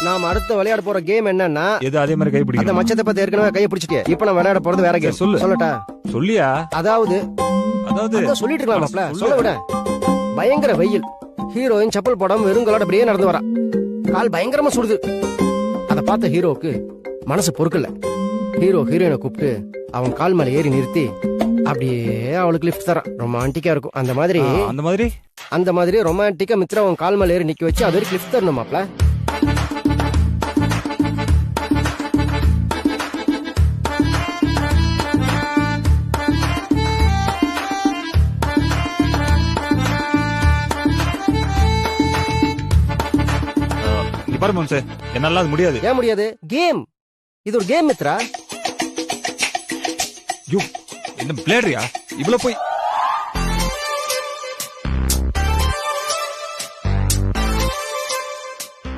நாம அடுத்து விளையாட போற கேம் என்னன்னா எது அதே மாதிரி கை பிடிக்கும். அந்த மச்சத்தை பத்தி ஏற்கனவே கையை பிடிச்சிட்டே. இப்ப நம்ம விளையாட போறது வேற கேம். சொல்லட்டா? சொல்லியா? அதாவது சொல்லிட்டு இருக்கலாம்ல, சொல்ல விட. பயங்கர வெயில். ஹீரோயின் செப்பல் போடாம வெறுங்களோட அப்படியே நடந்து வரா. கால் பயங்கரமா சுடுது. அத பார்த்த ஹீரோக்கு மனசு பொறுக்கல. ஹீரோ ஹீரோயினை கூப்பிட்டு அவன் கால் மேல ஏறி நிறுத்தி அப்படியே அவளுக்கு லிஃப்ட் தரான். ரொமான்டிக்கா இருக்கும். அந்த மாதிரி ரொமான்டிக்கா மித்ரா அவன் கால் மேல ஏறி நிக்க வச்சு அது வரைக்கும் லிஃப்ட் தரணும் மாப்ள. என்னால அது முடியாது. ஏன் முடியாது? கேம் இது, ஒரு கேம் மித்ரா. என்ன பிளேடரியா இவ்வளவு போய்?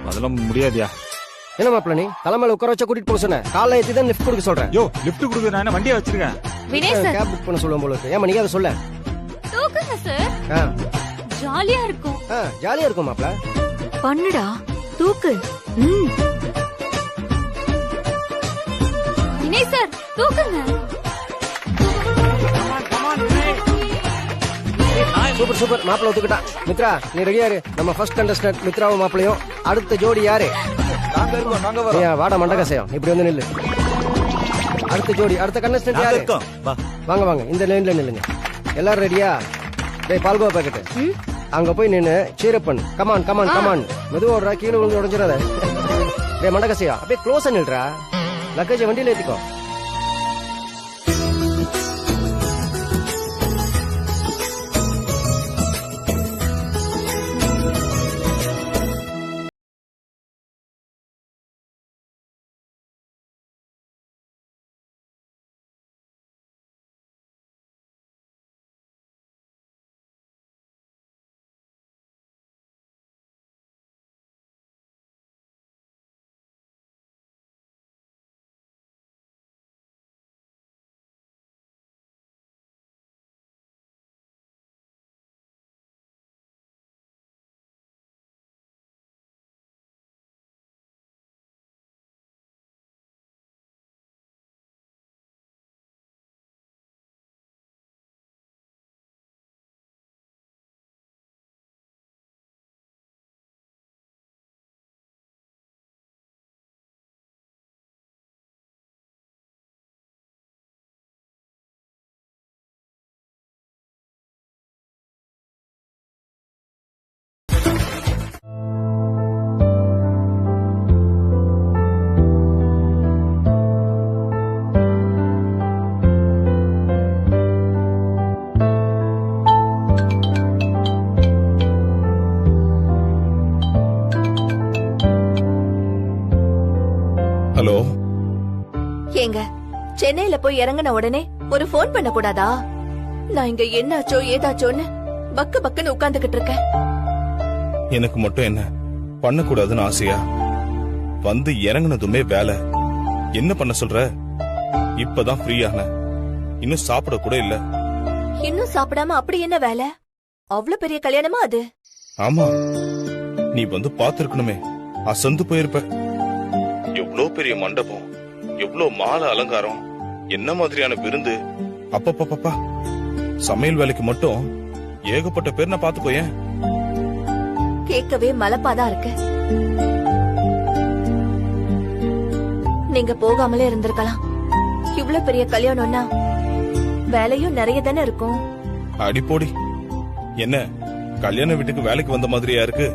அதெல்லாம் முடியாதியா? என்ன மாப்ள நீ தலைமையில உட்கார வச்சா கூட்டிட்டு போக சொன்ன. காலைல ஏத்தி தான் லிஃப்ட் கொடுக்க சொல்றேன். லிஃப்ட் கொடுக்க நான் என்ன வண்டியை வச்சிருக்கேன். வினய் சார் கேப் புக் பண்ண சொல்லுவோம் போல இருக்கு. ஏமா நீங்க அதை சொல்ல. தூக்குங்க சார். ஜாலியா இருக்கும். ஜாலியா இருக்கும் மாப்ள. பண்ணுடா தூக்கு. வினய் சார் தூக்குங்க. Super super. மாப்பிள்ள ஒத்துக்கிட்டா. மித்ரா நீ ரெடியா இரு. நம்ம ஃபர்ஸ்ட் கண்டஸ்டன்ட் மித்ராவும் மாப்பிளையும். அடுத்த ஜோடி யாரு? வாடா மண்டகசையம். இப்படி வந்து நில்லு. அடுத்த ஜோடி, அடுத்த கண்டஸ்டன்ட் யாரு? வாங்க வாங்க, இந்த லைன்ல நில்லுங்க. எல்லாரும் ரெடியா? டேய் பால்கோவா பாக்கெட் அங்க போய் நின்னு சீரப் பண்ணு. Come on come on come on. மெதுவா ஓடுறா, கீழே விழுந்து உடஞ்சிடாத. டேய் மண்டகசையா அப்படியே க்ளோஸா நில்றா. லக்கேஜ் வண்டியில ஏத்திக்கோ. ஹலோ. ஏங்க சென்னையில போய் இறங்கின உடனே ஒரு போன் பண்ண கூடாதா? நான் இங்க என்னாச்சோ ஏதாச்சோன்னு பக்கு பக்குன்னு உட்கார்ந்துகிட்டு இருக்கேன். எனக்கு மட்டும் என்ன பண்ணக்கூடாதுன்னு ஆசையா? வந்து இறங்கினதுமே வேலை. என்ன பண்ண சொல்ற? இப்பதான் ஃப்ரீயான, இன்னும் சாப்பிட கூட இல்ல. இன்னும் சாப்பிடாம அப்படி என்ன வேலை? அவ்வளவு பெரிய கல்யாணமா அது? ஆமா, நீ வந்து பாத்துருக்கணுமே, அசந்து போயிருப்ப. எவ்வளவு பெரிய மண்டபம், எவ்வளவு மாலை அலங்காரம், என்ன மாதிரியான விருந்து. அப்பப்பா, சமையல் வேலைக்கு மட்டும் ஏகப்பட்ட பேர் நான் பாத்துக்கோயேன். கேட்கவே மலப்பாதான் இருக்கு. நீங்க போகாமலே இருந்திருக்கலாம். இவ்வளவு பெரிய கல்யாணம்னா வேலையும் நிறைய தானே இருக்கும். அடிப்போடி, என்ன கல்யாண வீட்டுக்கு வேலைக்கு வந்த மாதிரியா இருக்கு?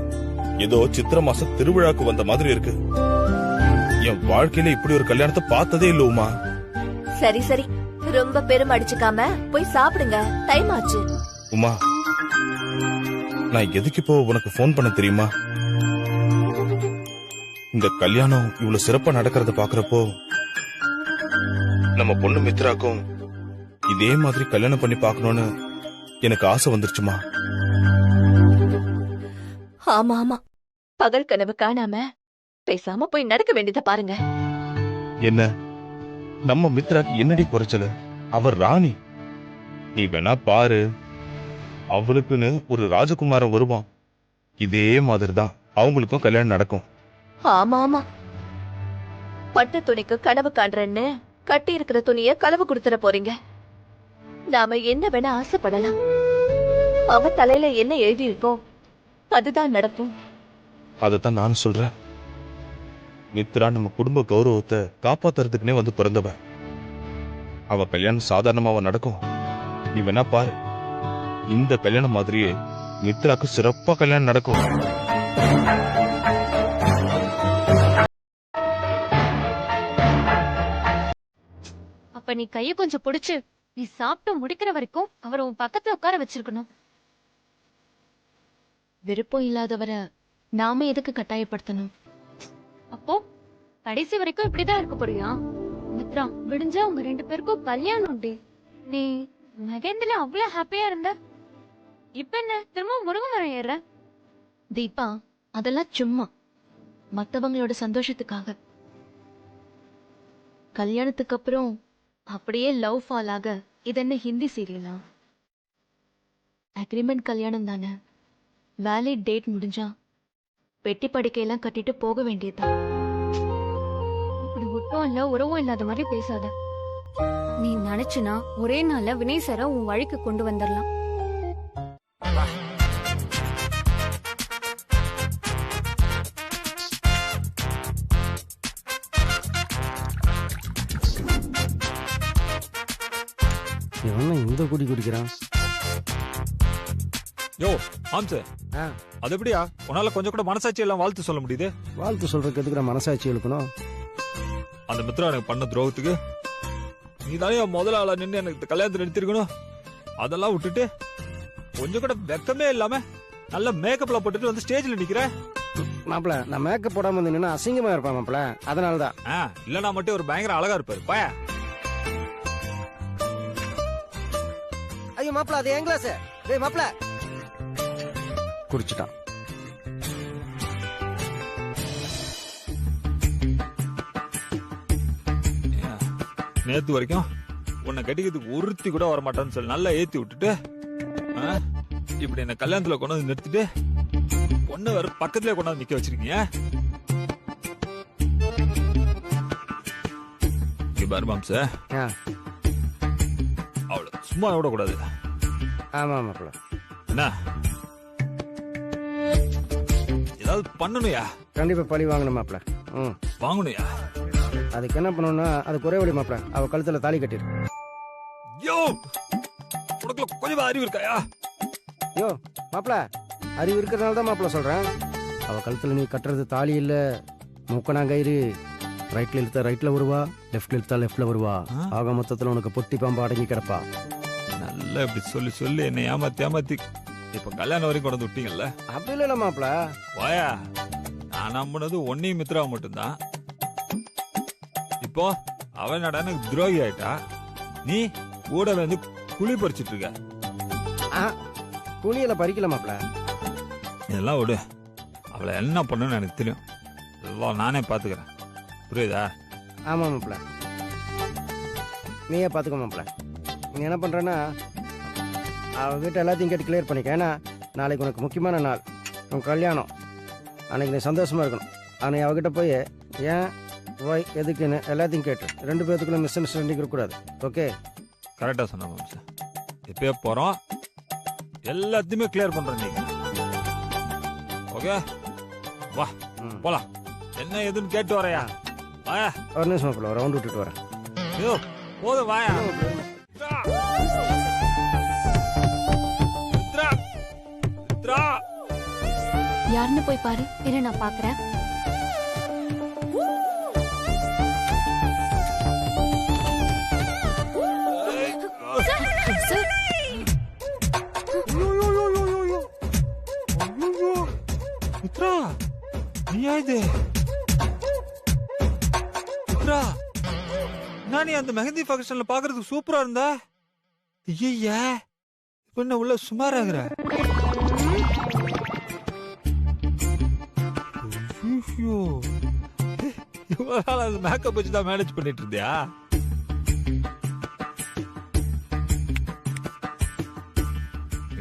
ஏதோ சித்திர மாசம் திருவிழாக்கு வந்த மாதிரி இருக்கு. என் வாழ்க்கையில இப்படி ஒரு கல்யாணத்தை பார்த்ததே இல்ல உமா. சரி சரி, ரொம்ப பெரும் அடிச்சுக்காம போய் சாப்பிடுங்க, டைம் ஆச்சு. உமா, நான் எதுக்கு இப்போ உனக்கு போன் பண்ண தெரியுமா? இந்த கல்யாணம் இவ்வளவு சிறப்பா நடக்கிறத பாக்குறப்போ நம்ம பொண்ணு மித்ராக்கும் இதே மாதிரி கல்யாணம் பண்ணி பாக்கணும்னு எனக்கு ஆசை வந்துருச்சுமா. ஆமா ஆமா, பகல் கனவு காணாம பேசாம போய் நடக்க வேண்டியத பாருங்க. என்ன நம்ம மித்ராக்கு என்னடி குறைச்சல? அவர் ராணி. நீ வேணா பாரு, அவளுக்குன்னு ஒரு ராஜகுமாரன் வருவான். இதே மாதிரிதான் அவங்களுக்கும் கல்யாணம் நடக்கும். ஆமா ஆமா, பட்டு துணிக்கு கனவு காண்றேன்னு கட்டி இருக்கிற துணிய களவு கொடுத்துட போறீங்க. நாம என்ன வேணா ஆசைப்படலாம், அவ தலையில என்ன எழுதி இருக்கோம் அதுதான் நடக்கும். அதத்தான் நான் சொல்றேன். மித்ரா நம்ம குடும்ப கௌரவத்தை காப்பாத்துறதுக்குனே வந்து பிறந்தவ. அவ கல்யாணம் சாதாரணமாவ நடக்கும். நீ வேணா பாரு, இந்த கல்யாணம் மாதிரியே மித்ராக்கு சிறப்பா கல்யாணம் நடக்கும். அப்ப நீ கைய கொஞ்சம் பிடிச்சு நீ சாப்பிட்டு முடிக்கிற வரைக்கும் அவரை உன் பக்கத்துல உட்கார வச்சிருக்கணும். விருப்பம் இல்லாதவரை நாம எதுக்கு கட்டாயப்படுத்தணும்? அப்போ கடைசி வரைக்கும் இப்படிதான் இருக்க போறியா? மித்ரா, விடிஞ்சா உங்க 2 பேருக்கும் கல்யாணம் டே. நீ மகேந்திர அவ்வளவு ஹாப்பியா இருந்த, இப்ப என்ன திரும்ப முருங்க மரம் ஏற? தீபா, அதெல்லாம் சும்மா மத்தவங்களோட சந்தோஷத்துக்காக. கல்யாணத்துக்கு அப்புறம் அப்படியே லவ் ஃபால் ஆக இது என்ன ஹிந்தி சீரியலா? அக்ரிமெண்ட் கல்யாணம் தானே. வேலிட் டேட் முடிஞ்சா பெட்டி படுக்கையெல்லாம் கட்டிட்டு போக வேண்டியதுதான். இப்படி ஒட்டும் இல்ல உறவும் இல்லாத மாதிரி பேசாத. நீ நினைச்சுனா ஒரே நாள்ல வினய் சார உன் வழிக்கு கொண்டு வந்துடலாம். இவன் இந்த குடி குடிக்கிறான். யோ ஆம்சு, அது எப்படியா உன்னால கொஞ்சம் கூட மனசாட்சி எல்லாம் வாழ்த்து சொல்ல முடியுது? வாழ்த்து சொல்றதுக்கு எதுக்கு நான் மனசாட்சி இழுக்கணும்? அந்த மித்ரா எனக்கு பண்ண துரோகத்துக்கு நீ தானே முதல்ல ஆளா நின்று எனக்கு கல்யாணத்தை நிறுத்திருக்கணும். அதெல்லாம் விட்டுட்டு கொஞ்சம் கூட வெக்கமே இல்லாம நல்ல மேக்கப்ல போட்டுட்டு வந்து ஸ்டேஜ்ல நிக்கிற. மாப்பிள, நான் மேக்கப் போடாம வந்து நின்னா அசிங்கமா இருப்பேன் மாப்பிள, அதனாலதான். இல்லனா மட்டும் ஒரு பயங்கர அழகா இருப்பாரு பாயா. ஐயோ மாப்பிள, அது என் கிளாஸ். டேய் மாப்பிள, குடிச்சிட்டான். நேத்து வரைக்கும் உன்னை கட்டிக்கிறதுக்கு ஒருத்தி கூட வர மாட்டான்னு சொல்லி நல்லா ஏத்தி விட்டுட்டு இப்படி என்ன கல்யாணத்துல கொண்டு வந்து நிறுத்திட்டு பொண்ணு வேற பக்கத்துல கொண்டாந்து நிக்க வச்சிருக்கீங்க. பாரு மாம்ச, அவள சும்மா விடக்கூடாது. ஆமா மாப்பிள. என்ன ஏதாவது பண்ணணுயா? கண்டிப்பா பழி வாங்கணும் மாப்பிள. வாங்கணுயா? அதுக்கு என்ன பண்ணணும்னா அதுக்கு ஒரே வழி மாப்பிள, அவ கழுத்துல தாலி கட்டிரு. யோ, உனக்குள்ள கொஞ்சம் அறிவு இருக்காயா? யோ மாப்பிள, அறிவு இருக்கிறதுனால தான் மாப்பிள சொல்றேன். அவ கழுத்துல நீ கட்டுறது தாலி இல்ல, மூக்கணாங்கயிறு. ரைட்ல இழுத்தா ரைட்ல வருவா, லெஃப்ட்ல இழுத்தா லெஃப்ட்ல வருவா. ஆக மொத்தத்துல உனக்கு பொட்டி பாம்பு அடங்கி கிடப்பா. நல்லா இப்படி சொல்லி சொல்லி என்னை ஏமாத்தி இப்ப கல்யாணம் வரைக்கும் கொண்டு விட்டீங்கல்ல. அப்படி இல்ல மாப்பிள. வாயா, நான் நம்பினது ஒன்னையும் மித்ரா மட்டும்தான். இப்போ அவன் நட எனக்கு துரோகி ஆயிட்டா, நீ கூட வந்து குழி பறிச்சிட்டு இருக்க. குழியில பறிக்கல மாப்பிள. இதெல்லாம் விடு, அவளை என்ன பண்ணுன்னு எனக்கு தெரியும். எல்லாம் நானே பாத்துக்கிறேன், புரியுதா? ஆமா மாப்பிள, நீயே பாத்துக்க மாப்பிள. நீ என்ன பண்றன்னா அவகிட்ட எல்லாத்தையும் கேட்டு கிளியர் பண்ணிக்க. ஏன்னா நாளைக்கு உனக்கு முக்கியமான நாள், உன் கல்யாணம். அன்னைக்கு நீ சந்தோஷமா இருக்கணும். அன்னைக்கு அவகிட்ட போய் ஏன் ஒய் எதுக்குன்னு எல்லாத்தையும் கேட்டு 2 பேர்த்துக்குள்ள மிஸ் அண்டர்ஸ்டாண்டிங் இருக்கக்கூடாது. ஓகே? கரெக்டா சொன்ன மாம்ச. இப்பயே போறோம், எல்லாத்தையுமே கிளியர் பண்றோம் நீங்க. ஓகே, வா போலாம். என்ன எதுன்னு கேட்டு வரையா? வாயா. ஒரு நிமிஷம் மாப்பிள, ஒரு ரவுண்ட் விட்டுட்டு வரேன். ஐயோ போதும், வாயா. யாருன்னு போய் பாரு, இரு நான் பாக்குறேன். மித்ரா, நீயா இது? மித்ரா, நான் அந்த மெஹந்தி ஃபங்க்ஷன்ல பாக்குறதுக்கு சூப்பரா இருந்தா. ஐயா, இப்ப என்ன உள்ள சுமாராகிற? இவ்வளவு நாள் அது மேக்கப் வச்சு தான் மேனேஜ் பண்ணிட்டு இருந்தியா?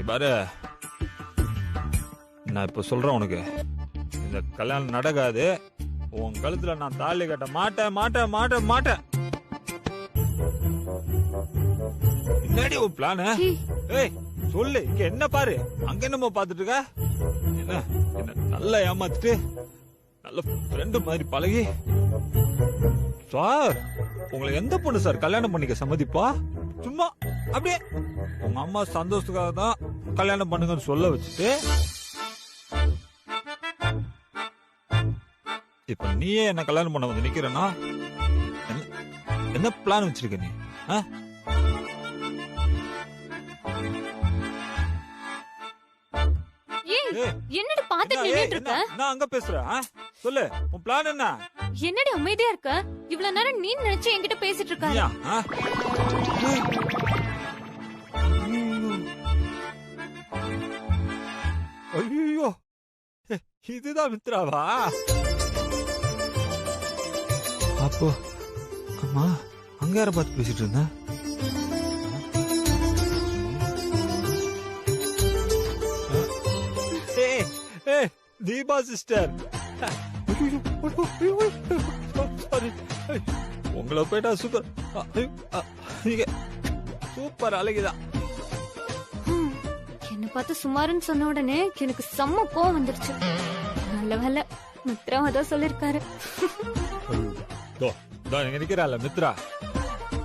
பாரு, நான் இப்ப சொல்றேன் உனக்கு, இந்த கல்யாணம் நடக்காது. உன் கழுத்துல நான் தாலி கட்ட மாட்டேன் மாட்டேன் மாட்டேன் மாட்டேன். என்னடி உன் பிளான்? ஏய் சொல்லு, இங்க என்ன பாரு, அங்க என்னமோ பாத்துட்டு இருக்க? என்ன என்ன நல்லா ஏமாத்திட்டு நல்ல ஃப்ரெண்டு மாதிரி பழகி. சார், உங்களை எந்த பொண்ணு சார் கல்யாணம் பண்ணிக்க சம்மதிப்பா? சும்மா அப்படியே உங்க அம்மா சந்தோஷத்துக்காக தான் கல்யாணம் பண்ணுங்கன்னு சொல்ல வச்சுட்டு இப்ப நீயே என்ன கல்யாணம் பண்ண வந்து நிக்கிறேன்னா என்ன பிளான் வச்சிருக்க நீ? என்னடி பாத்துட்டு நின்னுட்டு இருக்க? நான் அங்க பேசுறேன், சொல்லு உன் பிளான் என்ன? என்னடி அமைதியா இருக்க? இவ்வளவு நேரம் நீ நினைச்சு என்கிட்ட பேசிட்டு இருக்க. ஐயோ, இதுதான் மித்ராவா? அப்போ அம்மா அங்க யார பார்த்து பேசிட்டு இருந்த? தீபா சிஸ்டர், உங்களை போயிட்டா சூப்பர். நீங்க சூப்பர் அழகிதான். என்ன பார்த்து சுமாருன்னு சொன்ன உடனே எனக்கு செம்ம கோவம் வந்துருச்சு. நல்ல வேலை மித்ரா அதான் சொல்லிருக்காரு. நினைக்கிறாள் மித்ரா,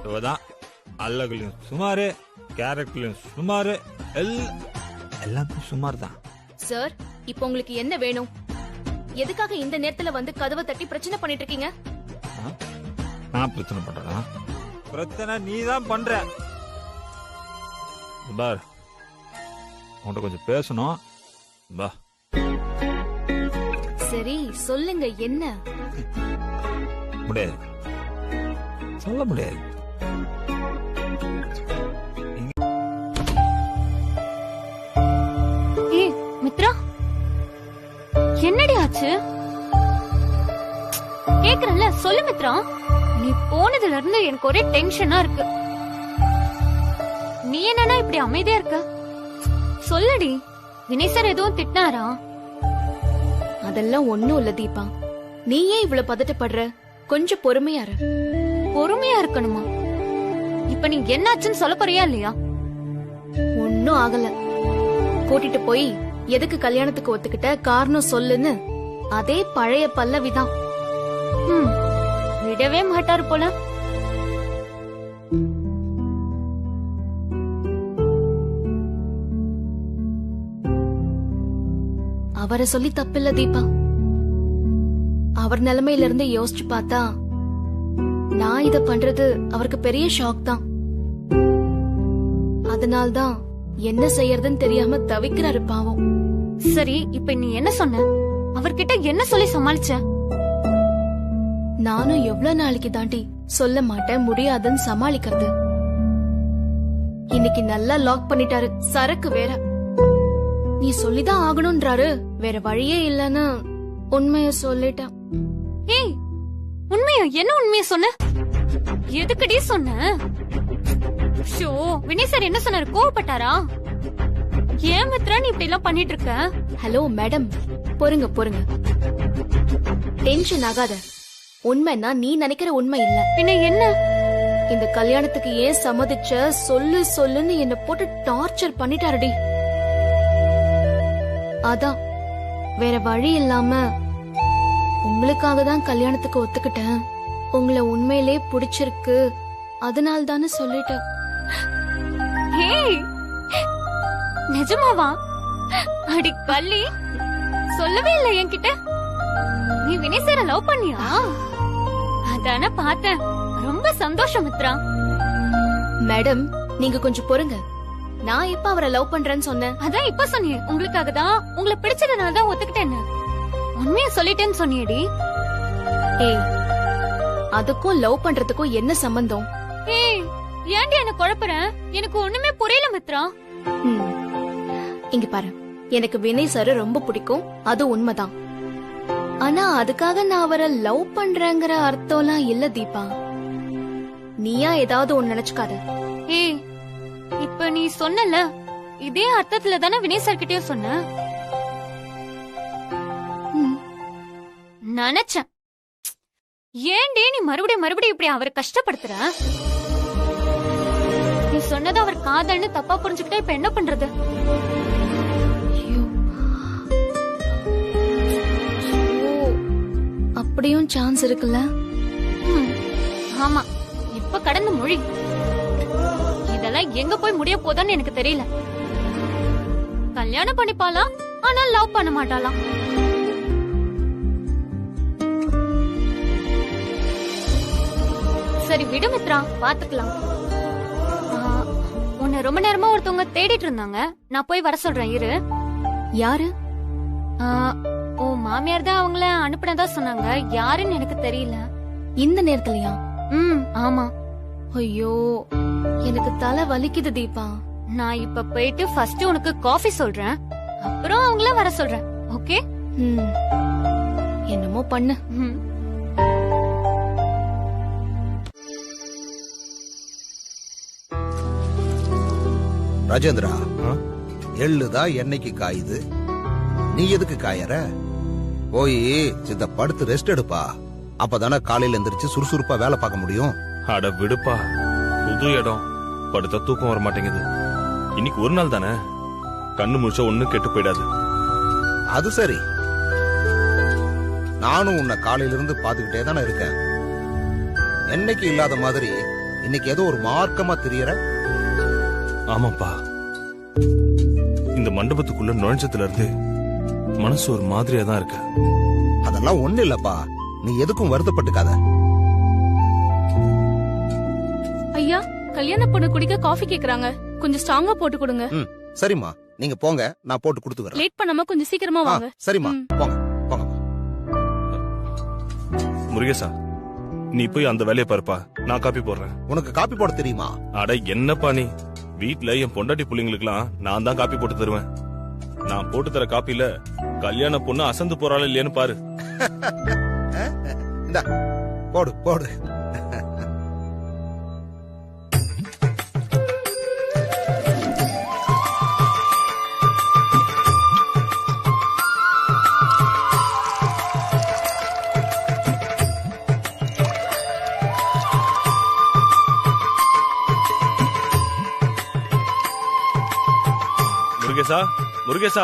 இவதான் அழகுலயும் சுமாரு, கேரக்டர்லயும் சுமாரு, எல்லாமே சுமார் தான். சார், இப்போ உங்களுக்கு என்ன வேணும்? எதுக்காக இந்த நேரத்துல வந்து கதவை தட்டி பிரச்சனை பண்ணிட்டு இருக்கீங்க? நான் பிரச்சனை பண்றேனா? பிரச்சனை நீதான் பண்ற. பார், உன்கிட்ட கொஞ்சம் பேசணும். பா. சரி சொல்லுங்க, என்ன? முடியாது, சொல்ல முடியாது. மித்ரா, என்னடி ஆச்சு? கேக்குறல்ல, சொல்லு மித்ரா. நீ போனதுல இருந்து எனக்கு ஒரே டென்ஷனா இருக்கு. நீ என்னன்னா இப்படி அமைதியா இருக்க? சொல்லுடி. வினய் சார் எதுவும் திட்டினாரா? அதெல்லாம் ஒண்ணும் இல்ல தீபா. நீ ஏன் இவ்வளவு பதட்டப்படுற? கொஞ்சம் பொறுமையா இரு. பொறுமையா இருக்கணுமா? இப்ப நீ என்னாச்சுன்னு சொல்ல போறியா இல்லையா? ஒன்னும் ஆகல. கூட்டிட்டு போய் எதுக்கு கல்யாணத்துக்கு ஒத்துக்கிட்ட காரணம் சொல்லுன்னு அதே பழைய பல்லவிதான். விடவே மாட்டாரு போல. அவரை சொல்லி தப்பில்ல தீபா. அவர் நிலைமையில இருந்து யோசிச்சு பார்த்தா நான் இத பண்றது அவருக்கு பெரிய ஷாக் தான். அதனால்தான் என்ன செய்யறதுன்னு தெரியாம தவிக்கிறாரு பாவம். சரி, இப்ப நீ என்ன சொன்ன? அவர்கிட்ட என்ன சொல்லி சமாளிச்ச? நானும் எவ்வளவு நாளைக்கு தாண்டி சொல்ல மாட்டேன் முடியாதுன்னு சமாளிக்கிறது. இன்னைக்கு நல்லா லாக் பண்ணிட்டாரு. சரக்கு வேற. நீ சொல்லிதான் ஆகணும்ன்றாரு. வேற வழியே இல்லன்னு உண்மைய சொல்லிட்டேன். ஏய், உண்மையா? என்ன உண்மைய சொன்ன? எதுக்குடி சொன்ன? ஷோ, வினய் சார் என்ன சொன்னாரு? கோவப்பட்டாரா? ஏன் மித்ரா நீ இப்படி எல்லாம் பண்ணிட்டு இருக்க? ஹலோ மேடம், பொறுங்க பொறுங்க, டென்ஷன் ஆகாத. உண்மைன்னா நீ நினைக்கிற உண்மை இல்ல. பின்ன என்ன? இந்த கல்யாணத்துக்கு ஏன் சம்மதிச்ச சொல்லு சொல்லுன்னு என்ன போட்டு டார்ச்சர் பண்ணிட்டாருடி. அதான் வேற வழி இல்லாம உங்களுக்காக தான் கல்யாணத்துக்கு ஒத்துக்கிட்டேன். உங்களை உண்மையிலே பிடிச்சிருக்கு, அதனால தானே சொல்லிட்டேன். நிஜமாவா? அடி கள்ளி, சொல்லவே இல்லை என்கிட்ட. நீ வினய் சார லவ் பண்ணியா? அதான பார்த்தேன். ரொம்ப சந்தோஷம் மித்ரா. மேடம், நீங்க கொஞ்சம் பொறுங்க. நான் இப்ப அவரை லவ் பண்றேன்னு சொன்னேன். அதான் இப்ப சொன்னீங்க. உங்களுக்காக தான், உங்களை பிடிச்சதுனால தான் ஒத்துக்கிட்டேன்னு. உண்மையா சொல்லிட்டேன்னு சொன்னியடி. ஏய், அதுக்கும் லவ் பண்றதுக்கும் என்ன சம்பந்தம்? ஏய், ஏன்டி என்ன குழப்பற? எனக்கு ஒண்ணுமே புரியல மித்ரா. இங்க பாரு, எனக்கு வினய் சார் ரொம்ப பிடிக்கும், அது உண்மைதான். ஆனா அதுக்காக நான் அவரை லவ் பண்றேங்கிற அர்த்தம்லாம் இல்ல தீபா. நீயா ஏதாவது ஒன்னு நினைச்சுக்காத. ஏய், இப்ப நீ சொன்னல, இதே அர்த்தத்துல தானே வினய் சார் கிட்டயும் சொன்ன. நினைச்சேன் ஏன்டே நீ மறுபடியும் இப்படி அவரை கஷ்டப்படுத்துற? நீ சொன்னது அவர் காதல்னு தப்பா புரிஞ்சுக்கிட்டா இப்ப என்ன பண்றது? ஐயோ. ஓ, அப்படியும் சான்ஸ் இருக்குல்ல? ஆமா, இப்ப கடந்து மொழி. இதெல்லாம் எங்க போய் முடிய போதான்னு எனக்கு தெரியல. கல்யாணம் பண்ணிப்பாளா, ஆனா லவ் பண்ண மாட்டாளாம். சரி விடு மித்ரா, பாத்துக்கலாம். உன்னை ரொம்ப நேரமா ஒருத்தவங்க தேடிட்டு இருந்தாங்க. நான் போய் வர சொல்றேன், இரு. யாரு? உன் மாமியார் தான் அவங்கள அனுப்பினதா சொன்னாங்க. யாருன்னு எனக்கு தெரியல. இந்த நேரத்துலயா? ஆமா. ஐயோ, எனக்கு தலை வலிக்குது தீபா. நான் இப்ப போயிட்டு ஃபர்ஸ்ட் உனக்கு காஃபி சொல்றேன், அப்புறம் அவங்கள வர சொல்றேன். ஓகே? என்னமோ பண்ணு. ராஜேந்திரா, எள்ளுதான் என்னைக்கு காயுது, நீ எதுக்கு காயற? போய் சித்த படுத்து ரெஸ்ட் எடுப்பா. அப்பதானே காலையில எந்திரிச்சு சுறுசுறுப்பா வேலை பார்க்க முடியும். அட விடுப்பா, புது இடம், படுத்தா தூக்கம் வர மாட்டேங்குது. இன்னைக்கு ஒரு நாள் தானே, கண்ணு முழிச்சா ஒண்ணும் கெட்டு போயிடாது. அது சரி, நானும் உன்னை காலையில இருந்து பாத்துக்கிட்டே தானே இருக்கேன். என்னைக்கு இல்லாத மாதிரி இன்னைக்கு ஏதோ ஒரு மார்க்கமா தெரியற. ஆமாப்பா, இந்த மண்டபத்துக்குள்ள நுழைஞ்சதுல இருந்து மனசு ஒரு மாதிரியா தான் இருக்கு. அதெல்லாம் ஒண்ணு இல்லப்பா, நீ எதுக்கும் வருத்தப்பட்டுக்காத. ஐயா, கல்யாண பொண்ணு குடிக்க காஃபி கேக்குறாங்க, கொஞ்சம் ஸ்ட்ராங்கா போட்டு கொடுங்க. சரிம்மா, நீங்க போங்க, நான் போட்டு கொடுத்து வரேன். லேட் பண்ணாம கொஞ்சம் சீக்கிரமா வாங்க. சரிம்மா, போங்க போங்க. முருகேசா, நீ போய் அந்த வேலையை பாருப்பா, நான் காப்பி போடுறேன். உனக்கு காப்பி போட தெரியுமா? அட என்னப்பா நீ, வீட்ல என் பொண்டாட்டி புள்ளைங்களுக்குலாம் நான் தான் காப்பி போட்டு தருவேன். நான் போட்டு தர காப்பில கல்யாண பொண்ணு அசந்து போறாள் இல்லையான்னு பாரு. இந்தா போடு போடு. முருகேசா, முருகேசா.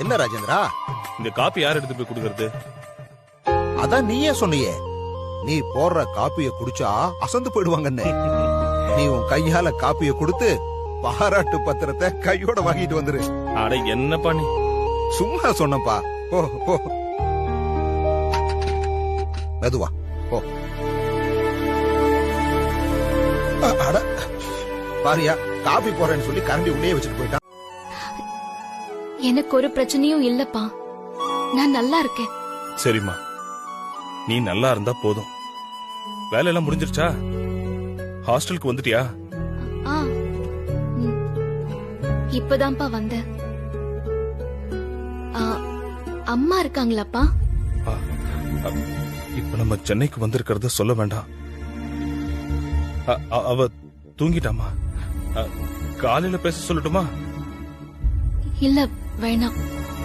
என்ன ராஜேந்திரா, இந்த காப்பி யார் எடுத்து போய் கொடுக்கறது? அதான் நீயே சொன்னியே, நீ போடுற காப்பிய குடிச்சா அசந்து போயிடுவாங்கன்னு. நீ உன் கையால காப்பிய கொடுத்து பாராட்டு பத்திரத்தை கையோட வாங்கிட்டு வந்துரு. அட என்னப்பா நீ, சும்மா சொன்னப்பா. போ போ, மெதுவா போ. அட பாரியா, காபி போறேன்னு சொல்லி கரண்டி உள்ளே வச்சுட்டு போயிட்டான். எனக்கு ஒரு பிரச்சனையும் இல்லப்பா, நான் நல்லா இருக்கேன். சரிம்மா, நீ நல்லா இருந்தா போதும். வேலையெல்லாம் முடிஞ்சிருச்சா? ஹாஸ்டலுக்கு வந்துட்டியா? இப்பதான்ப்பா வந்தேன். அம்மா இருக்காங்களாப்பா? இப்ப நம்ம சென்னைக்கு வந்திருக்கிறத சொல்ல வேண்டாம். அவ தூங்கிட்டாமா. காலையில பேச சொல்லட்டுமா? இல்ல வேணாம்,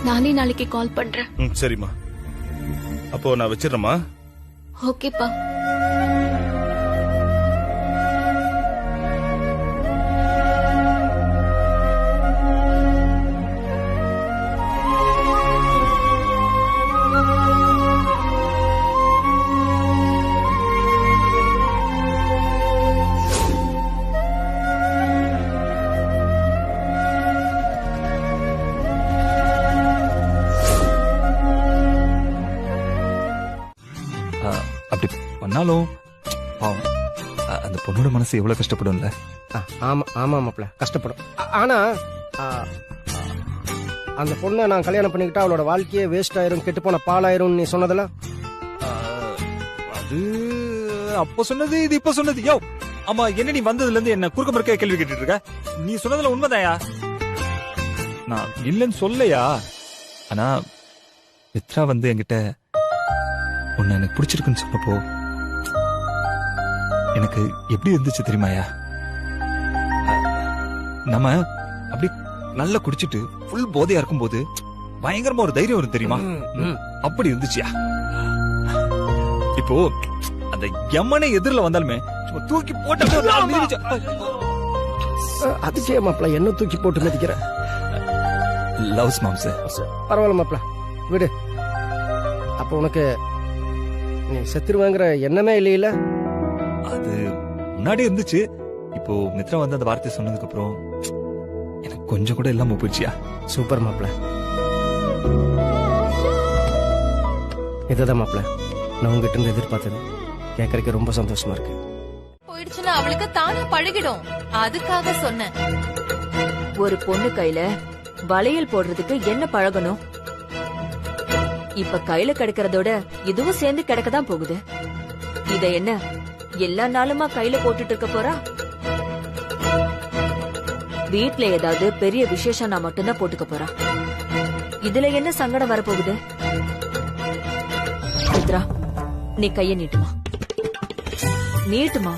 நானே நாளைக்கு கால் பண்றேன். சரிம்மா, அப்போ நான் வச்சிடறேம்மா. ஓகேப்பா. அப்படி பண்ணாலும் அந்த பொண்ணோட மனசு எவ்வளவு கஷ்டப்படும்ல. ஆமா ஆமா மாப்ள, கஷ்டப்படும். ஆனா அந்த பொண்ணை நான் கல்யாணம் பண்ணிக்கிட்டா அவளோட வாழ்க்கையே வேஸ்ட் ஆயிரும், கெட்டு போன பாலாயிரும் நீ சொன்னதெல்லாம். அது அப்ப சொன்னது, இது இப்ப சொன்னது. யோ ஆமா, என்ன நீ வந்ததுல இருந்து என்ன குறுக்க மறுக்க கேள்வி கேட்டுட்டு இருக்க? நீ சொன்னதுல உண்மைதாயா? நான் இல்லைன்னு சொல்லையா? ஆனா மித்ரா வந்து என்கிட்ட உன்னை எனக்கு பிடிச்சிருக்குன்னு சொன்னப்போ எனக்கு எப்படி இருந்துச்சு தெரியுமாயா? நம்ம அப்படி நல்லா குடிச்சிட்டு ஃபுல் போதையா இருக்கும்போது பயங்கரமா ஒரு தைரியம் வரும் தெரியுமா? அப்படி இருந்துச்சியா? இப்போ அந்த எம்மனை எதிரில வந்தாலுமே சும்மா தூக்கி போட்டு ஒரு 4 மிதிச்சு. அதுக்கே மாப்பிள என்ன தூக்கி போட்டு மிதிக்கிற? Loves moms. பரவாயில்ல மாப்பிள, விடு. அப்ப உனக்கு நீ செத்துருவாங்கிற எண்ணமே இல்லையில? அது முன்னாடி இருந்துச்சு. இப்போ மித்ரா வந்து அந்த வார்த்தை சொன்னதுக்கு அப்புறம் எனக்கு கொஞ்சம் கூட இல்லாம போயிடுச்சியா. சூப்பர் மாப்பிள. இதுதான் மாப்பிள நான் உங்ககிட்ட இருந்து எதிர்பார்த்தது. கேட்கறதுக்கு ரொம்ப சந்தோஷமா இருக்கு. போயிடுச்சுன்னா அவளுக்கு தானா பழகிடும், அதுக்காக சொன்னேன். ஒரு பொண்ணு கையில வளையல் போடுறதுக்கு என்ன பழகணும்? இப்ப கையில கிடைக்கிறதோட இதுவும் சேர்ந்து கிடைக்கதான் போகுது. இத என்ன எல்லா நாளுமா கையில போட்டுட்டு இருக்க போறா? வீட்ல ஏதாவது பெரிய விசேஷம் நான் மட்டும்தான் போட்டுக்க போறா. இதுல என்ன சங்கடம் வரப்போகுது? மித்ரா, நீ கைய நீட்டுமா, நீட்டுமா.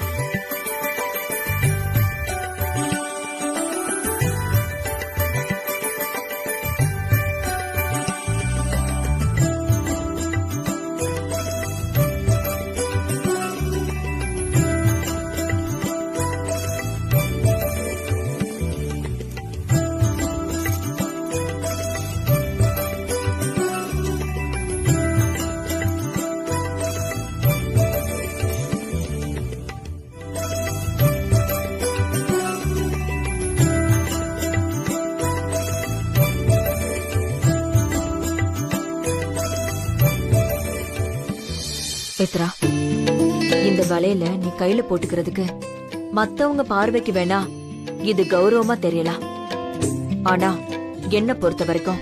மித்ரா, இந்த வலையில நீ கையில போட்டுக்கிறதுக்கு மத்தவங்க பார்வைக்கு வேணா இது கௌரவமா தெரியலாம். ஆனா என்ன பொறுத்த வரைக்கும்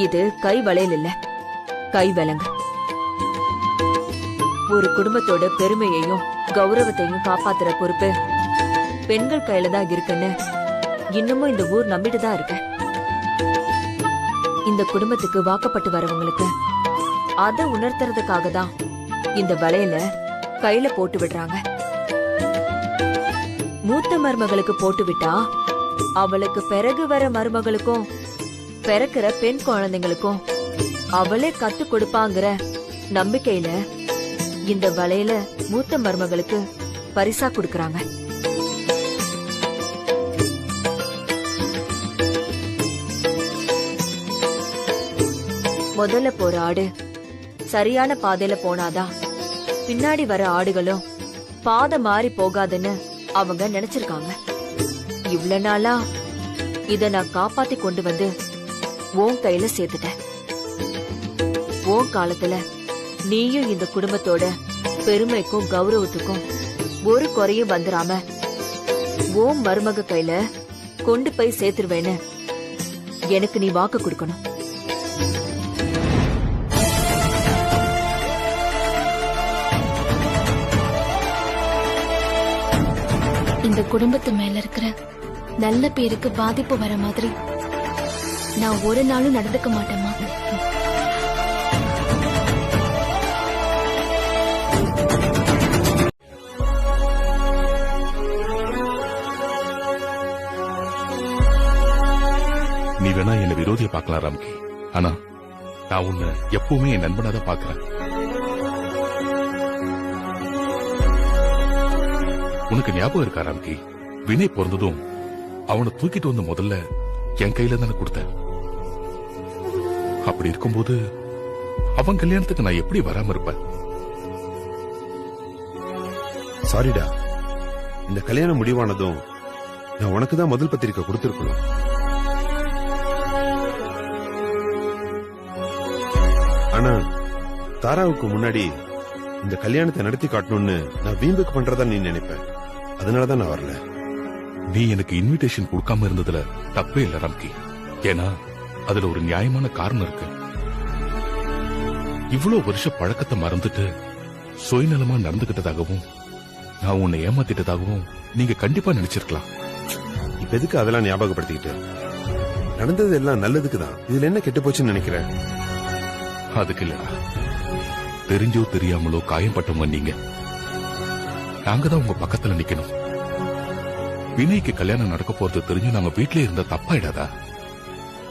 இது கை வளையல் இல்ல, கை விலங்கு. ஒரு குடும்பத்தோட பெருமையையும் கௌரவத்தையும் காப்பாத்துற பொறுப்பு பெண்கள் கையில தான் இருக்குன்னு இன்னமும் இந்த ஊர் நம்பிட்டு தான் இருக்க. இந்த குடும்பத்துக்கு வாக்கப்பட்டு வரவங்களுக்கு அதை உணர்த்துறதுக்காக தான் இந்த வளையல கையில போட்டு விடுறாங்க. மூத்த மருமகளுக்கு போட்டு விட்டா அவளுக்கு பிறகு வர மருமகளுக்கும் பிறக்கிற பெண் குழந்தைங்களுக்கும் அவளே கத்து கொடுப்பாங்கிற நம்பிக்கையில இந்த வளையல மூத்த மருமகளுக்கு பரிசா கொடுக்கறாங்க. முதல்ல போற ஆடு சரியான பாதையில போனாதான் பின்னாடி வர ஆடுகளும் பாதை மாறி போகாதுன்னு அவங்க நினைச்சிருக்காங்க. இவ்வளவு நாளா இத நான் காப்பாத்தி கொண்டு வந்து உன் கையில சேர்த்துட்டேன். உன் காலத்துல நீயும் இந்த குடும்பத்தோட பெருமைக்கும் கௌரவத்துக்கும் ஒரு குறையும் வந்துராம உன் மருமக கையில கொண்டு போய் சேர்த்துருவேன்னு எனக்கு நீ வாக்கு கொடுக்கணும். இந்த குடும்பத்து மேல இருக்கிற நல்ல பேருக்கு பாதிப்பு வர மாதிரி நான் ஒரு நாளும் நடந்துக்க மாட்டேமா. நீ வேணா என்ன விரோதிய பார்க்கலாம் ராம்கி, ஆனா நான் உன்னை எப்பவுமே என் நண்பனாதான் பாக்குறேன். உனக்கு ஞாபகம் இருக்கா ராம்கி, வினய் பிறந்ததும் அவனை தூக்கிட்டு வந்து முதல்ல என் கையில தானே கொடுத்த. அப்படி இருக்கும்போது அவன் கல்யாணத்துக்கு நான் எப்படி வராம இருப்பேன்? சாரிடா, இந்த கல்யாணம் முடிவானதும் நான் உனக்கு தான் முதல் பத்திரிக்கை கொடுத்திருக்கணும். ஆனா தாராவுக்கு முன்னாடி இந்த கல்யாணத்தை நடத்தி காட்டணும்னு நான் வீம்புக்கு பண்றதா நீ நினைப்பேன். அதனாலதான் நான் வரல. நீ எனக்கு இன்விடேஷன் கொடுக்காம இருந்ததுல தப்பே இல்ல ராம்கி. ஏன்னா அதுல ஒரு நியாயமான காரணம் இருக்கு. இவ்வளவு வருஷ பழக்கத்தை மறந்துட்டு சுயநலமா நடந்துகிட்டதாகவும் நான் உன்னை ஏமாத்திட்டதாகவும் நீங்க கண்டிப்பா நினைச்சிருக்கலாம். இப்ப எதுக்கு அதெல்லாம் ஞாபகப்படுத்திக்கிட்டு? நடந்தது எல்லாம் நல்லதுக்கு தான். இதுல என்ன கெட்டு போச்சுன்னு நினைக்கிறேன்? அதுக்கு இல்லடா, தெரிஞ்சோ தெரியாமலோ காயம்பட்டவங்க நீங்க. நாங்க தான் உங்க பக்கத்துல நிக்கணும். வினய்க்கு கல்யாணம் நடக்க போறது தெரிஞ்சு நாங்க வீட்லயே இருந்தா தப்பாயிடாதா?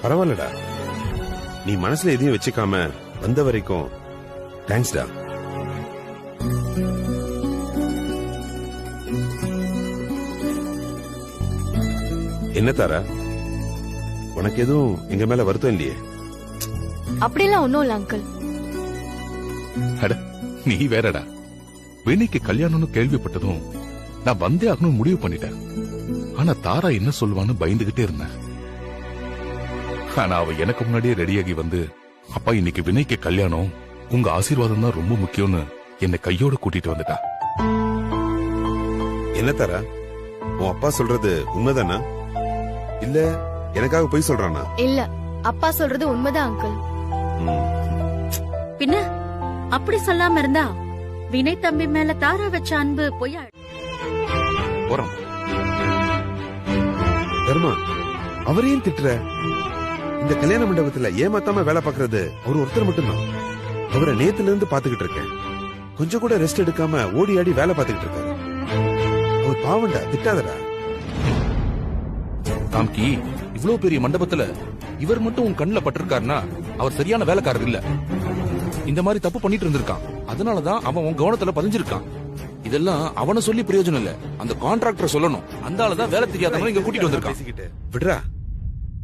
பரவாயில்லடா, நீ மனசுல எதையும் வச்சுக்காம வந்த வரைக்கும் தேங்க்ஸ்டா. என்ன தாரா, உனக்கு எதுவும் எங்க மேல வருத்தம் இல்லையே? அப்படிலாம் ஒண்ணும் இல்ல அங்கிள். அட நீ வேறடா. வினைக்கு கல்யாணம்னு கேள்விப்பட்டதும் நான் வந்தே ஆகணும்னு முடிவு பண்ணிட்டேன். ஆனா தாரா என்ன சொல்லுவான்னு பயந்துகிட்டே இருந்தேன். ஆனா அவ எனக்கு முன்னாடியே ரெடியாகி வந்து, அப்பா இன்னைக்கு வினைக்கு கல்யாணம், உங்க ஆசீர்வாதம் தான் ரொம்ப முக்கியம்னு என்னை கையோட கூட்டிட்டு வந்துட்டா. என்ன தாரா, உன் அப்பா சொல்றது உண்மைதானா இல்ல எனக்காக போய் சொல்றானா? இல்ல, அப்பா சொல்றது உண்மைதான் அங்கிள். பின்ன அப்படி சொல்லாம இருந்தா வினய் தம்பி மேல தாரா வச்ச அன்பு பொய்யா? போறோம். தர்மா, அவரையும் திட்டுற? இந்த கல்யாண மண்டபத்துல ஏமாத்தாம வேலை பாக்குறது அவர் ஒருத்தர் மட்டும்தான். அவரை நேத்துல இருந்து பாத்துக்கிட்டு இருக்கேன். கொஞ்சம் கூட ரெஸ்ட் எடுக்காம ஓடி ஆடி வேலை பாத்துக்கிட்டு இருக்காரு. அவர் பாவண்டா, திட்டாதடா. காம்கி, இவ்வளவு பெரிய மண்டபத்துல இவர் மட்டும் உன் கண்ணுல பட்டிருக்காருன்னா அவர் சரியான வேலைக்காரர் இல்ல. இந்த மாதிரி தப்பு பண்ணிட்டு இருந்திருக்கான். அதனாலதான் அவன் உன் கவனத்துல பதிஞ்சிருக்கான். இதெல்லாம் அவனை சொல்லி பிரயோஜனம் இல்ல, அந்த கான்ட்ராக்டர் சொல்லணும். அந்த ஆளுதான் வேலை தெரியாதவங்க இங்க கூட்டிட்டு வந்திருக்கான். விடுறா.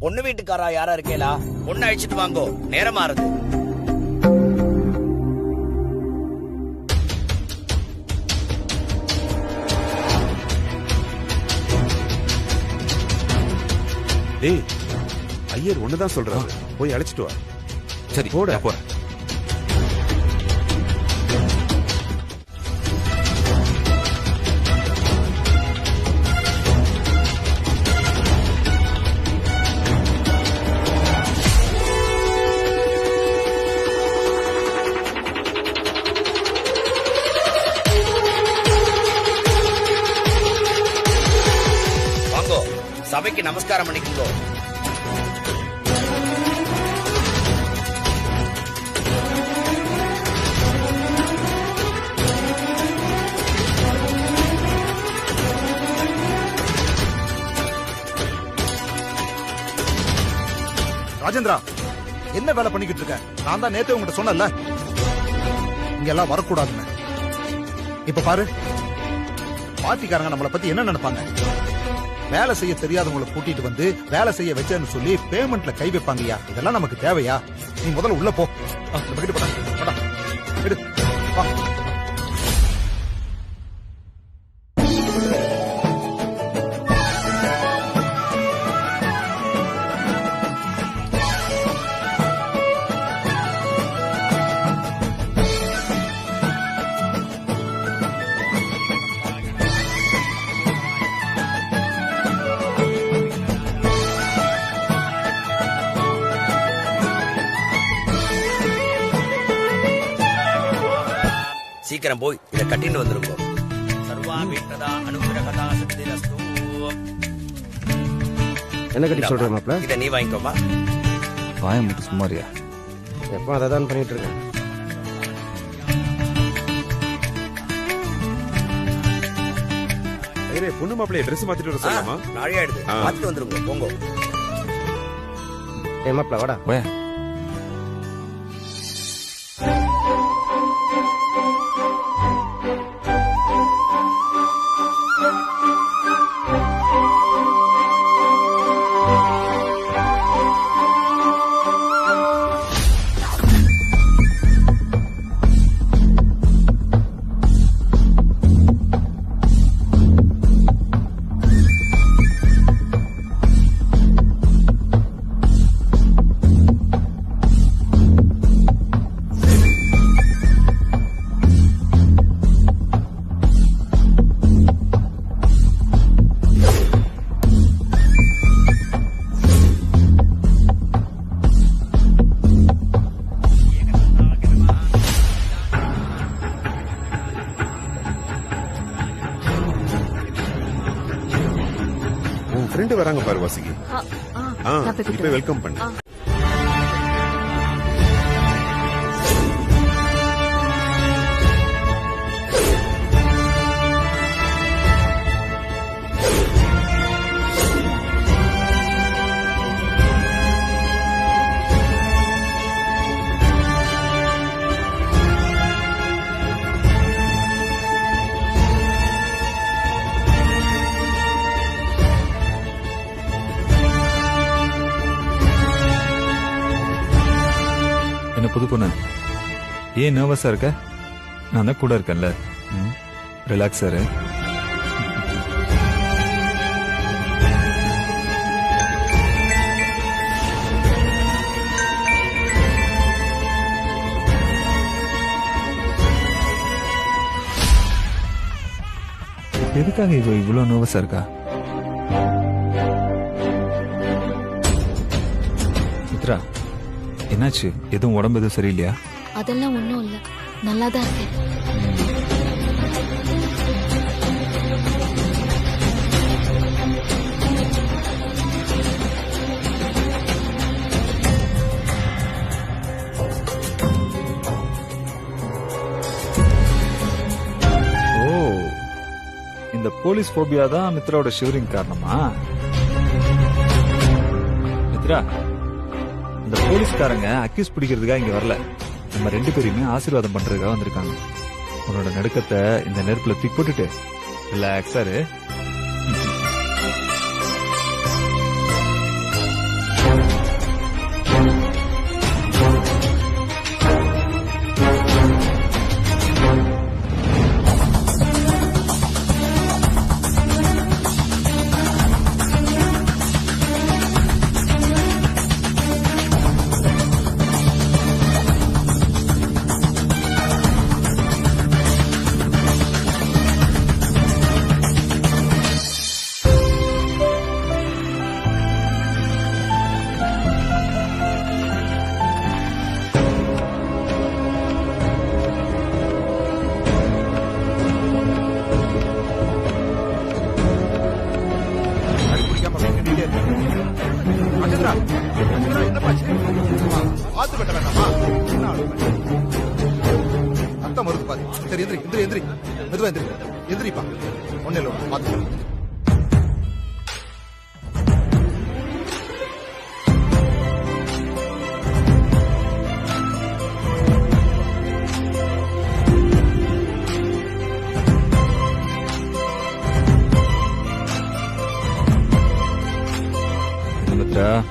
பொண்ணு வீட்டுக்காரா யாரா இருக்கேலா? பொண்ணு அழிச்சிட்டு வாங்கோ, நேரமா இருக்கு. டேய், ஐயர் ஒண்ணுதான் சொல்றாரு, போய் அழைச்சிட்டு வா. சரி போட. போறேன். வாங்கோ, சபைக்கு நமஸ்காரம் பண்ணிக்கோ. ராஜேந்திரா, என்ன வேலை பண்ணிக்கிட்டு இருக்க? நான் தான் நேத்து உங்ககிட்ட சொன்னல, இங்க எல்லாம் வரக்கூடாதுன்னு. இப்ப பாரு, பார்ட்டிக்காரங்க நம்மளை பத்தி என்ன நினைப்பாங்க? வேலை செய்ய தெரியாதவங்களை கூட்டிட்டு வந்து வேலை செய்ய வச்சேன்னு சொல்லி பேமெண்ட்ல கை வைப்பாங்கயா. இதெல்லாம் நமக்கு தேவையா? நீ முதல்ல உள்ள போ. எடு, வா. சீக்கிரம் போய் இதை கட்டிட்டு வந்துருங்க. சர்வா வீட்டதா அனுகிரகதா சித்திரஸ்து. என்ன கட்டி சொல்ற மாப்ள? இதை நீ வாங்கிக்கோமா. வாய மட்டும் சும்மாரியா? எப்போ அதை தான் பண்ணிட்டு இருக்கேன். பொண்ணு மாப்பிளைய ட்ரெஸ் மாத்திட்டு வர சொல்லலாமா? நாளையா எடுத்து மாத்திட்டு வந்துருங்க, போங்க. ஏ மாப்ள வாடா. ஃப்ரெண்ட் வராங்க பாரு வாசிக்கு. இப்ப வெல்கம் பண்ணு. என்ன புது பொண்ணு, ஏன் நர்வஸா இருக்க? நான் தான் கூட இருக்கேன்ல. ரிலாக்ஸா இரு. எதுக்காக இவ்வளவு நர்வஸா இருக்கா? மித்ரா, என்னாச்சு? எதுவும் உடம்பு எதுவும் சரியில்லையா? அதெல்லாம் ஒண்ணும் இல்ல, நல்லாதான் இருக்கேன். இந்த போலீஸ் போபியா தான் மித்ராவோட ஷிவரிங் காரணமா? மித்ரா, இந்த போலீஸ்காரங்க அக்யூஸ் பிடிக்கிறதுக்காக இங்க வரல, நம்ம 2 பேரையுமே ஆசீர்வாதம் பண்றதுக்காக வந்திருக்காங்க. உன்னோட நடுக்கத்தை இந்த நெருப்புல தூக்கி போட்டுட்டு ரிலாக்ஸா இரு.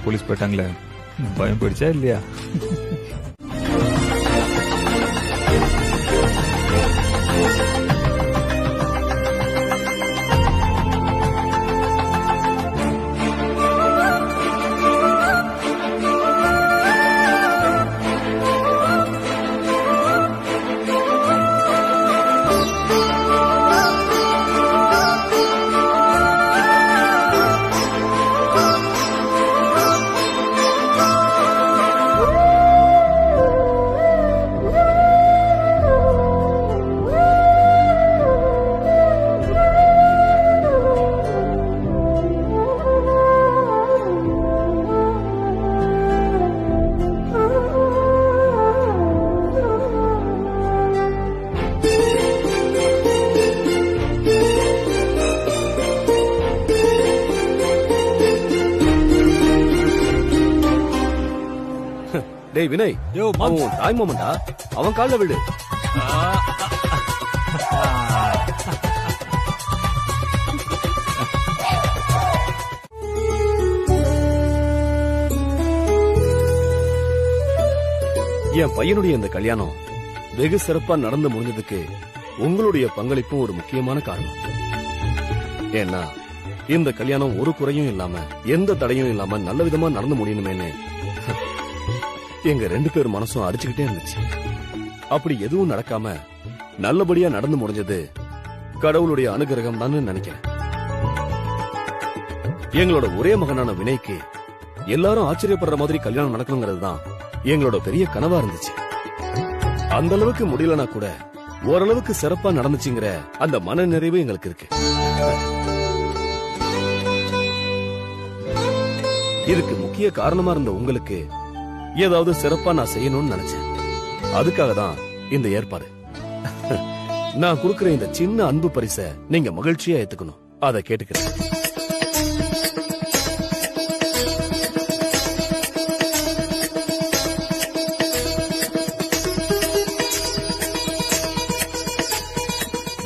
போலீஸ் போயிட்டாங்களே, பயம் போயிடுச்சா இல்லையா? டேய் வினய், அவன் தாய் மாமன்டா, அவன் கால்ல விடு. என் பையனுடைய இந்த கல்யாணம் வெகு சிறப்பா நடந்து முடிஞ்சதுக்கு உங்களுடைய பங்களிப்பும் ஒரு முக்கியமான காரணம். ஏன்னா இந்த கல்யாணம் ஒரு குறையும் இல்லாம எந்த தடையும் இல்லாம நல்ல விதமா நடந்து முடியணுமேன்னு எங்க 2 பேர் மனசும் அடிச்சுக்கிட்டே இருந்துச்சு. அப்படி எதுவும் நடக்காம நல்லபடியா நடந்து முடிஞ்சது கடவுளுடைய அனுகிரகம் தான் நினைக்கிறேன். எங்களோட ஒரே மகனான வினய்க்கு எல்லாரும் ஆச்சரியப்படுற மாதிரி கல்யாணம் நடக்கணுங்கிறது தான் எங்களோட பெரிய கனவா இருந்துச்சு. அந்த அளவுக்கு முடியலனா கூட ஓரளவுக்கு சிறப்பா நடந்துச்சுங்கிற அந்த மன நிறைவு எங்களுக்கு இருக்கு. இதுக்கு முக்கிய காரணமா இருந்த உங்களுக்கு ஏதாவது சிறப்பா நான் செய்யணும்னு நினைச்சேன். அதுக்காக தான் இந்த ஏற்பாடு. நான் கொடுக்கிற இந்த சின்ன அன்பு பரிசை நீங்க மகிழ்ச்சியா ஏத்துக்கணும். அதை கேட்டுக்கிறேன்.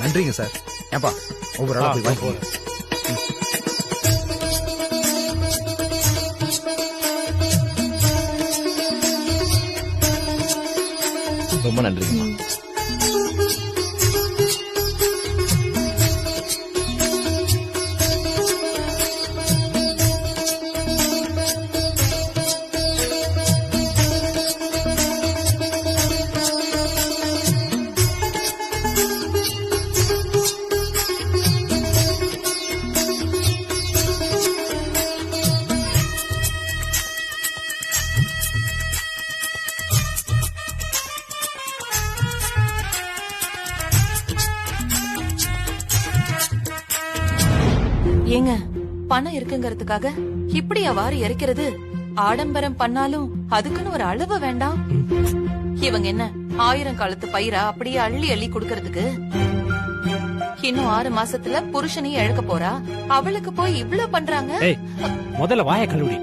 நன்றிங்க சார். ஏன்பா ஒவ்வொரு ஆளா போய் வாங்கி. ரொம்ப நன்றிங்கம்மா. ஏங்க பணம் இருக்குங்கிறதுக்காக இப்படியா வாரி இறைக்கிறது? ஆடம்பரம் பண்ணாலும் அதுக்குன்னு ஒரு அளவு வேண்டாம். இவங்க என்ன 1000 காலத்து பயிரா அப்படியே அள்ளி அள்ளி குடுக்கறதுக்கு? இன்னும் 6 மாசத்துல புருஷனையும் இழக்க போறா, அவளுக்கு போய் இவ்ளோ பண்றாங்க. முதல்ல வாய கல்லூரி,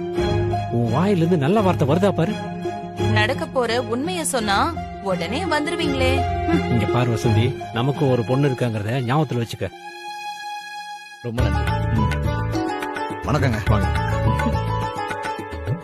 உன் வாயிலிருந்து நல்ல வார்த்தை வருதா பாரு. நடக்க போற உண்மைய சொன்னா உடனே வந்துருவீங்களே. இங்க பாரு வசந்தி, நமக்கு ஒரு பொண்ணு இருக்காங்கறத ஞாபகத்துல வச்சுக்க. ரொம்ப நன்றி. வணக்கங்க. வாங்க.